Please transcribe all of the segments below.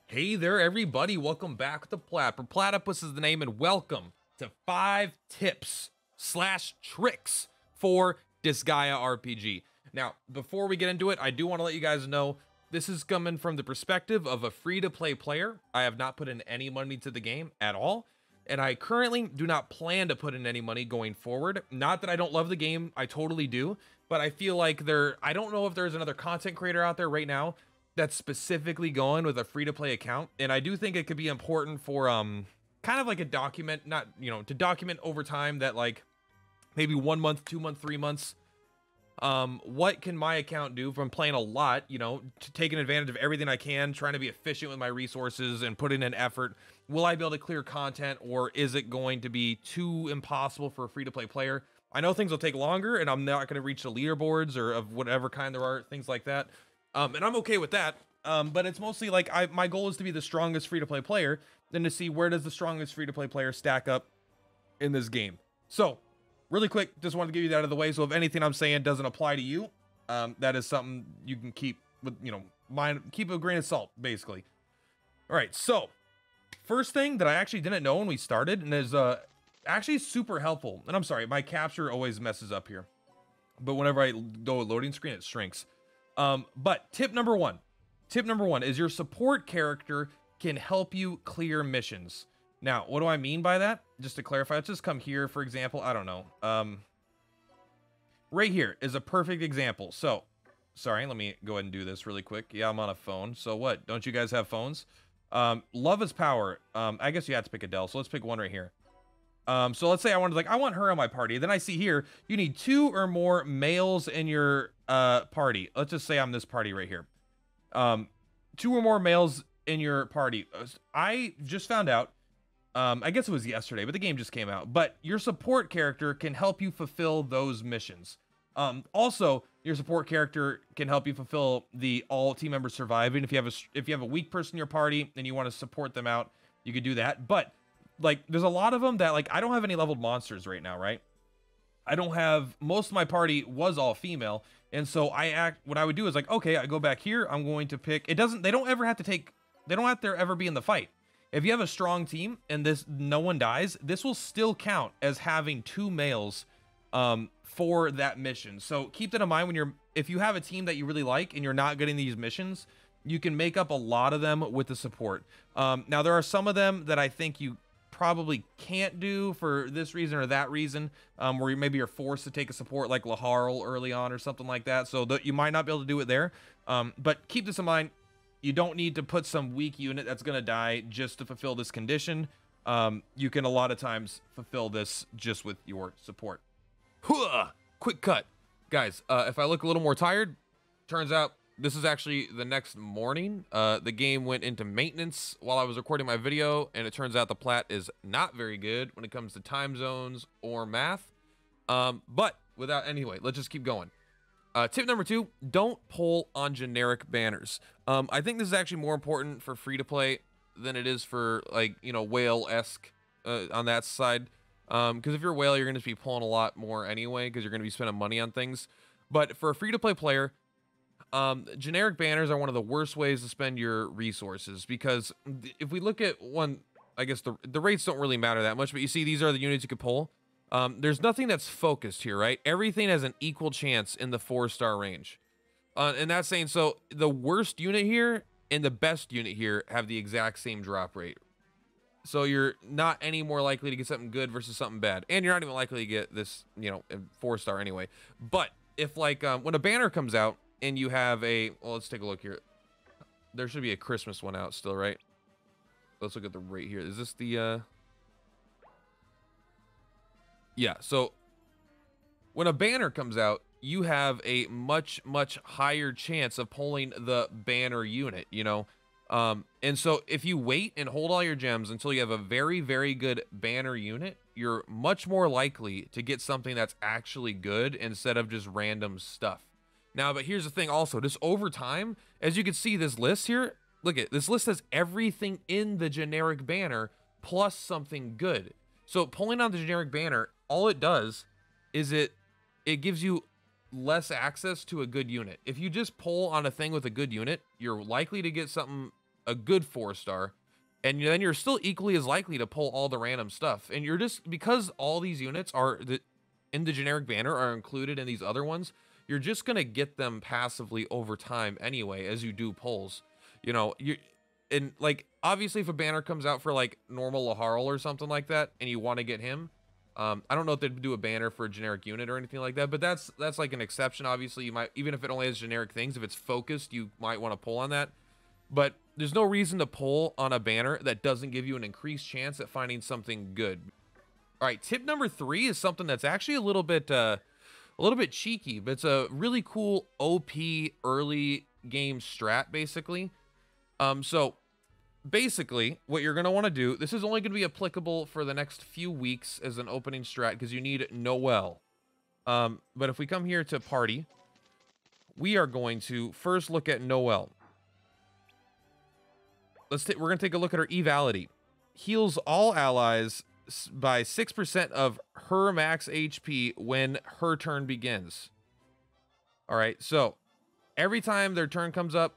Hey there, everybody. Welcome back to Plat. Purplatypus is the name, and welcome to 5 tips / tricks for Disgaea RPG. Now, before we get into it, I do want to let you guys know this is coming from the perspective of a free-to-play player. I have not put in any money to the game at all, and I currently do not plan to put in any money going forward. Not that I don't love the game, I totally do, but I feel like I don't know if there's another content creator out there right now that's specifically going with a free-to-play account, and I do think it could be important for kind of like a document, not, to document over time that, like, maybe 1 month, 2 months, 3 months, what can my account do from playing a lot, to taking advantage of everything I can, trying to be efficient with my resources and putting in effort. Will I be able to clear content, or is it going to be too impossible for a free-to-play player? I know things will take longer, and I'm not going to reach the leaderboards or of whatever kind there are, things like that. And I'm okay with that, but it's mostly like my goal is to be the strongest free-to-play player, then to see where does the strongest free-to-play player stack up in this game. So, really quick, just wanted to give you that out of the way, so if anything I'm saying doesn't apply to you, that is something you can keep with, keep a grain of salt, basically. All right, so, first thing that I actually didn't know when we started, and is actually super helpful, and I'm sorry, my capture always messes up here, but whenever I go loading screen, it shrinks. But tip number one is your support character can help you clear missions. Now, what do I mean by that? Just to clarify, let's just come here, for example. I don't know. Right here is a perfect example. So, sorry, let me go ahead and do this really quick. Yeah, I'm on a phone. So what? Don't you guys have phones? Love is power. I guess you have to pick Adele. So let's pick one right here. So let's say I want her on my party. Then I see here, you need 2 or more males in your party. Let's just say I'm this party right here. 2 or more males in your party. I just found out, I guess it was yesterday, but the game just came out. But your support character can help you fulfill those missions. Also, your support character can help you fulfill the all team members surviving. If you have a weak person in your party and you want to support them out, you could do that. But like, there's a lot of them that, like, I don't have any leveled monsters right now, right? I don't have, most of my party was all female, and so what I would do is like, okay, I go back here, I'm going to pick, they don't have to ever be in the fight. If you have a strong team and no one dies, this will still count as having 2 males for that mission. So keep that in mind if you have a team that you really like and you're not getting these missions, you can make up a lot of them with the support. Now there are some of them that I think you probably can't do for this reason or that reason, where maybe you're forced to take a support like Laharl early on or something like that, so that you might not be able to do it there. But keep this in mind, you don't need to put some weak unit that's going to die just to fulfill this condition. You can a lot of times fulfill this just with your support. Quick cut. Guys, if I look a little more tired, turns out this is actually the next morning. The game went into maintenance while I was recording my video, and it turns out the Plat is not very good when it comes to time zones or math. But anyway, let's just keep going. Tip number 2, don't pull on generic banners. I think this is actually more important for free-to-play than it is for, like, whale-esque on that side. Because if you're a whale, you're going to be pulling a lot more anyway, because you're going to be spending money on things. But for a free-to-play player, generic banners are one of the worst ways to spend your resources, because if we look at one, I guess the rates don't really matter that much, but you see these are the units you could pull. There's nothing that's focused here, right? Everything has an equal chance in the 4-star range. And that's saying, so the worst unit here and the best unit here have the exact same drop rate. So you're not any more likely to get something good versus something bad. And you're not even likely to get this, 4-star anyway. But if, like, when a banner comes out, and you have well, let's take a look here. There should be a Christmas one out still, right? Let's look at the rate here. Is this the, yeah, so when a banner comes out, you have a much, much higher chance of pulling the banner unit, And so if you wait and hold all your gems until you have a very, very good banner unit, you're much more likely to get something that's actually good instead of just random stuff. Now, but here's the thing also, just over time, as you can see this list here, look at this list has everything in the generic banner plus something good. So pulling on the generic banner, all it does is it gives you less access to a good unit. If you just pull on a thing with a good unit, you're likely to get something a good 4-star, and then you're still equally as likely to pull all the random stuff. And you're just, because all these units are in the generic banner are included in these other ones, you're just gonna get them passively over time anyway as you do pulls. You know, and like obviously if a banner comes out for like normal Laharl or something like that, and you want to get him, I don't know if they'd do a banner for a generic unit or anything like that, but that's like an exception. Obviously, you might, even if it only has generic things, if it's focused, you might want to pull on that. But there's no reason to pull on a banner that doesn't give you an increased chance at finding something good. All right, tip number 3 is something that's actually a little bit cheeky, but it's a really cool OP early game strat, basically. So basically what you're going to want to do, this is only going to be applicable for the next few weeks as an opening strat because you need Noel. But if we come here to party, we are going to first look at Noel. We're going to take a look at her evality. Heals all allies by 6% of her max HP when her turn begins. All right, so every time their turn comes up,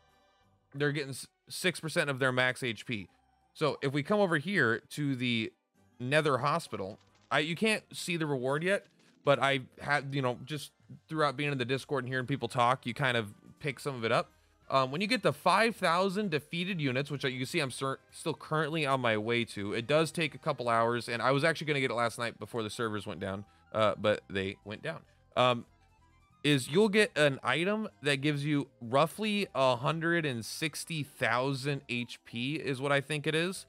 they're getting 6% of their max HP. So if we come over here to the Nether Hospital, you can't see the reward yet, but I had, you know, just throughout being in the Discord and hearing people talk, you kind of pick some of it up. When you get the 5,000 defeated units, which you can see I'm still currently on my way to, it does take a couple hours, and I was actually going to get it last night before the servers went down, but they went down. Is you'll get an item that gives you roughly 160,000 HP is what I think it is.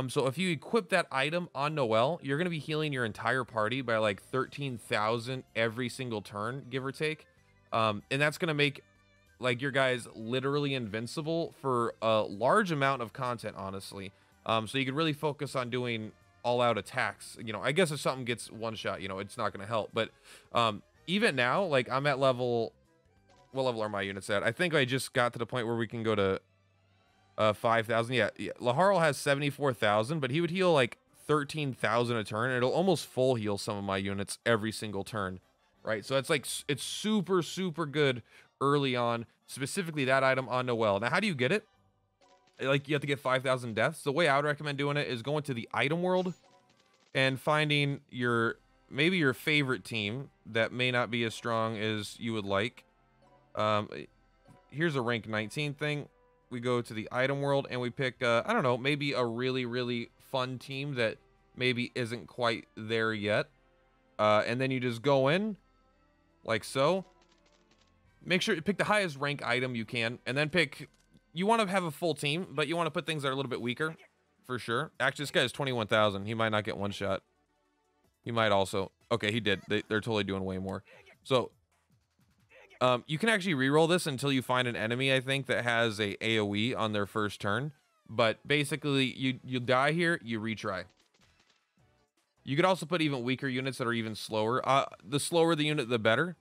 So if you equip that item on Noel, you're going to be healing your entire party by like 13,000 every single turn, give or take. And that's going to make like your guys literally invincible for a large amount of content, honestly. So you can really focus on doing all out attacks. You know, I guess if something gets one shot, you know, it's not going to help, but, even now, like I'm at level, what level are my units at? I think I just got to the point where we can go to 5,000. Yeah. Laharl has 74,000, but he would heal like 13,000 a turn. It'll almost full heal some of my units every single turn, right? So it's like, it's super, super good early on, specifically that item on Noel. Now, how do you get it? Like you have to get 5,000 deaths. The way I would recommend doing it is going to the item world and finding maybe your favorite team that may not be as strong as you would like. Here's a rank 19 thing. We go to the item world and we pick, I don't know, maybe a really, really fun team that maybe isn't quite there yet. And then you just go in like so. Make sure you pick the highest rank item you can, and then you want to have a full team, but you want to put things that are a little bit weaker for sure. Actually, this guy is 21,000. He might not get one shot. He might also. Okay, he did. They're totally doing way more. So, you can actually reroll this until you find an enemy, I think, that has a AoE on their first turn. But basically, you die here, you retry. You could also put even weaker units that are even slower. The slower the unit, the better.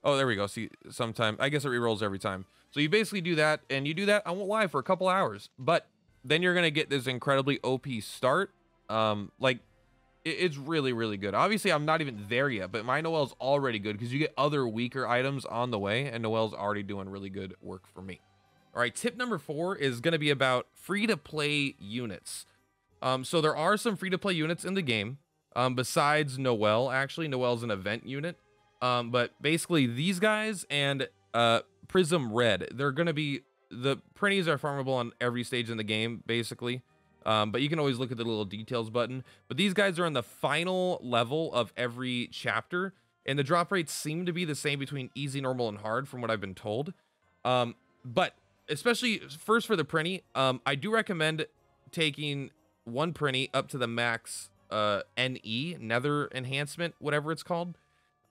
Oh, there we go. See, sometime I guess it rerolls every time. So you basically do that, and you do that, I won't lie, for a couple hours. But then you're gonna get this incredibly OP start. Like. It's really, really good. Obviously, I'm not even there yet, but my Noel's already good because you get other weaker items on the way, and Noel's already doing really good work for me. All right, tip number 4 is going to be about free-to-play units. So there are some free-to-play units in the game, besides Noel. Actually, Noel's an event unit. But basically, these guys and Prism Red, they're going to be... The printies are farmable on every stage in the game, basically. But you can always look at the little details button. But these guys are on the final level of every chapter, and the drop rates seem to be the same between easy, normal, and hard from what I've been told. But especially first for the printy, I do recommend taking one printy up to the max NE, Nether Enhancement, whatever it's called.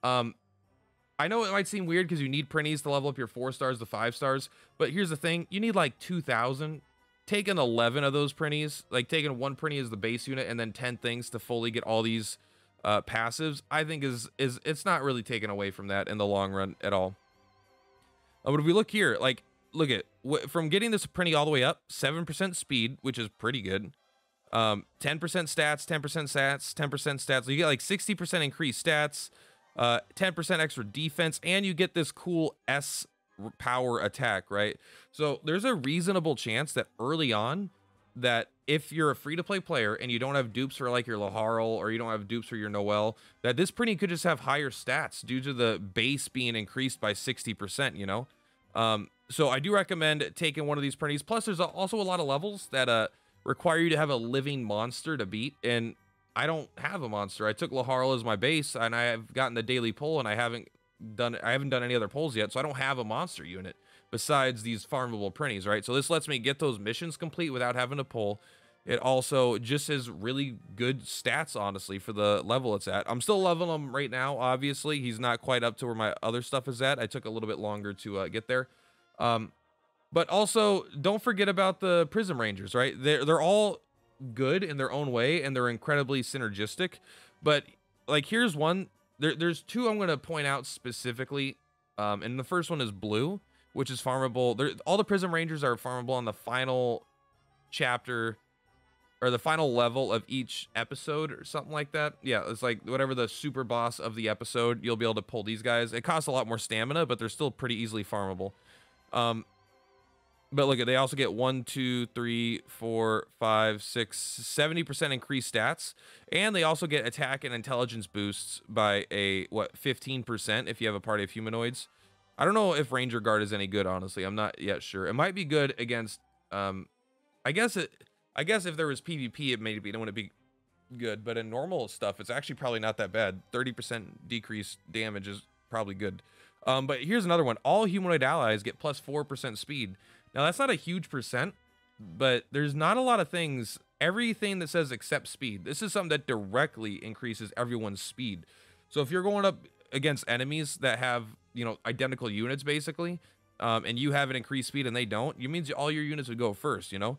I know it might seem weird because you need printies to level up your 4 stars to 5 stars, but here's the thing. You need like 2,000. Taking 11 of those printies, like taking one printy as the base unit and then 10 things to fully get all these passives, I think it's not really taken away from that in the long run at all. But if we look here, like, look at from getting this printy all the way up, 7% speed, which is pretty good. 10% stats, 10% stats, 10% stats. So you get like 60% increased stats, 10% extra defense, and you get this cool S power attack, right? So there's a reasonable chance that early on, that if you're a free-to-play player and you don't have dupes for like your Laharl, or you don't have dupes for your Noel, that this printing could just have higher stats due to the base being increased by 60%, you know? So I do recommend taking one of these printies. Plus, there's also a lot of levels that require you to have a living monster to beat, and I don't have a monster. I took Laharl as my base, and I have gotten the daily pull, and I haven't done any other pulls yet, so I don't have a monster unit besides these farmable printies, right? So this lets me get those missions complete without having to pull. It also just has really good stats, honestly, for the level it's at. I'm still leveling him right now, obviously. He's not quite up to where my other stuff is at. I took a little bit longer to get there. But also, don't forget about the Prism Rangers, right? They're all good in their own way, and they're incredibly synergistic. But, like, here's one. There's two I'm going to point out specifically. And the first one is Blue, which is farmable. All the Prism Rangers are farmable on the final chapter, or the final level of each episode, or something like that. Yeah, it's like whatever the super boss of the episode, you'll be able to pull these guys. It costs a lot more stamina, but they're still pretty easily farmable. But look, they also get 1, 2, 3, 4, 5, 6, 70% increased stats, and they also get attack and intelligence boosts by a 15% if you have a party of humanoids. I don't know if Ranger Guard is any good, honestly. I'm not yet sure. It might be good against I guess if there was PvP, it wouldn't be good, but in normal stuff, it's actually probably not that bad. 30% decreased damage is probably good. But here's another one. All humanoid allies get plus 4% speed. Now, that's not a huge percent, but there's not a lot of things. Everything that says except speed. This is something that directly increases everyone's speed. So if you're going up against enemies that have, you know, identical units, basically, and you have an increased speed and they don't, it means all your units would go first, you know?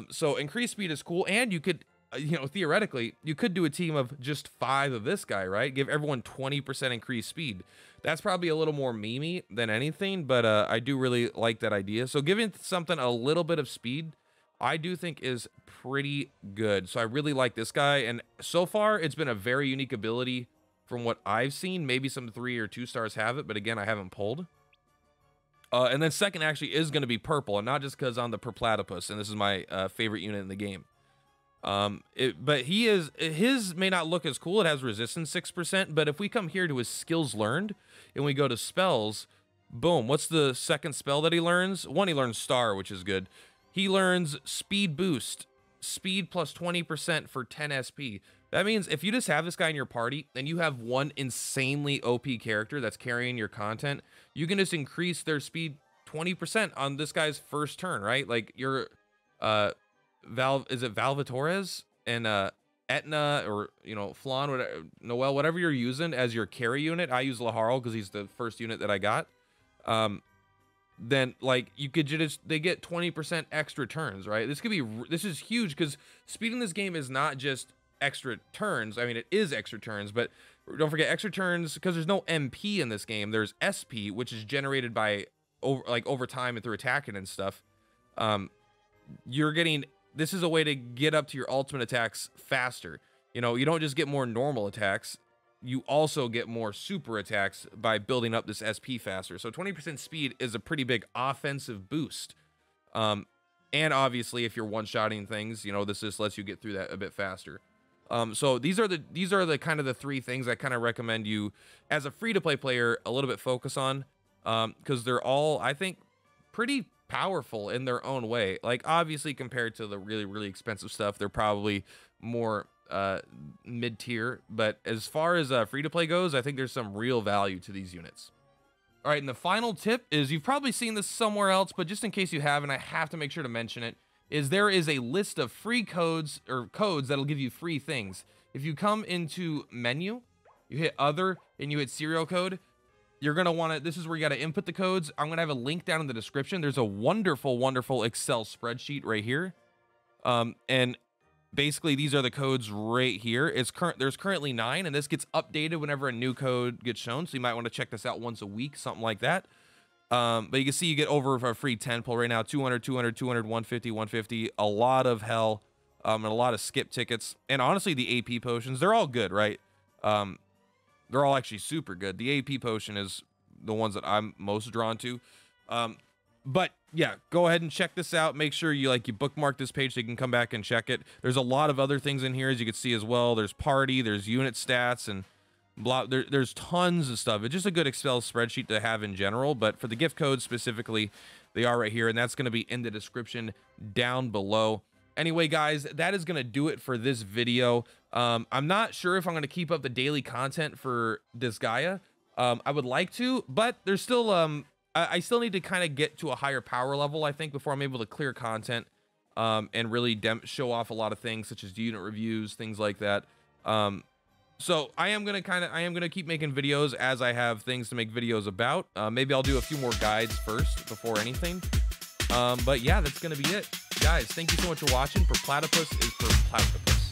So increased speed is cool, and you could, you know, theoretically, you could do a team of just 5 of this guy, right? Give everyone 20% increased speed. That's probably a little more memey than anything, but I do really like that idea. So giving something a little bit of speed, I do think is pretty good. So I really like this guy, and so far, it's been a very unique ability from what I've seen. Maybe some 3 or 2 stars have it, but again, I haven't pulled. And then second actually is going to be purple, and not just because I'm the Purplatypus, and this is my favorite unit in the game. But his may not look as cool. It has resistance 6%, but if we come here to his skills learned and we go to spells, boom, what's the second spell that he learns? One, he learns Star, which is good. He learns Speed Boost, speed plus 20% for 10 SP. That means if you just have this guy in your party and you have one insanely OP character that's carrying your content, you can just increase their speed 20% on this guy's first turn, right? Like your Valvatores and Etna, or, you know, Flan, whatever, Noel, whatever you're using as your carry unit. I use Laharl because he's the first unit that I got. Then like you could just, they get 20% extra turns, right? This is huge, because speed in this game is not just extra turns. I mean, it is extra turns, but don't forget extra turns, because there's no MP in this game. There's SP, which is generated by over time and through attacking and stuff. You're getting, this is a way to get up to your ultimate attacks faster. You know, you don't just get more normal attacks, you also get more super attacks by building up this SP faster. So 20% speed is a pretty big offensive boost. And obviously, if you're one-shotting things, you know, this just lets you get through that a bit faster. So these are the kind of the 3 things I kind of recommend you as a free-to-play player a little bit focus on, because they're all, I think, pretty powerful in their own way. Like, obviously, compared to the really, really expensive stuff, they're probably more mid-tier, but as far as free-to-play goes, I think there's some real value to these units. All right, and the final tip is, you've probably seen this somewhere else, but just in case you haven't, I have to make sure to mention it, is there is a list of free codes, or codes that'll give you free things. If you come into menu, you hit other, and you hit serial code, you're going to want to, this is where you got to input the codes. I'm going to have a link down in the description. There's a wonderful, wonderful Excel spreadsheet right here. And basically these are the codes right here. There's currently 9, and this gets updated whenever a new code gets shown. So you might want to check this out once a week, something like that. But you can see you get over for a free 10 pull right now, 200, 200, 200, 150, 150, a lot of hell, and a lot of skip tickets. And honestly, the AP potions, they're all good, right? They're all actually super good. The AP potion is the ones that I'm most drawn to. But yeah, go ahead and check this out. Make sure you bookmark this page so you can come back and check it. There's a lot of other things in here, as you can see as well. There's party, there's unit stats, and blah. There's tons of stuff. It's just a good Excel spreadsheet to have in general, but for the gift codes specifically, they are right here, and that's going to be in the description down below. Anyway, guys, that is going to do it for this video. I'm not sure if I'm going to keep up the daily content for Disgaea. I would like to, but there's still I still need to kind of get to a higher power level, I think, before I'm able to clear content and really show off a lot of things such as unit reviews, things like that. So I am gonna keep making videos as I have things to make videos about. Maybe I'll do a few more guides first before anything. But yeah, that's gonna be it, guys. Thank you so much for watching. Purplatypus is Purplatypus.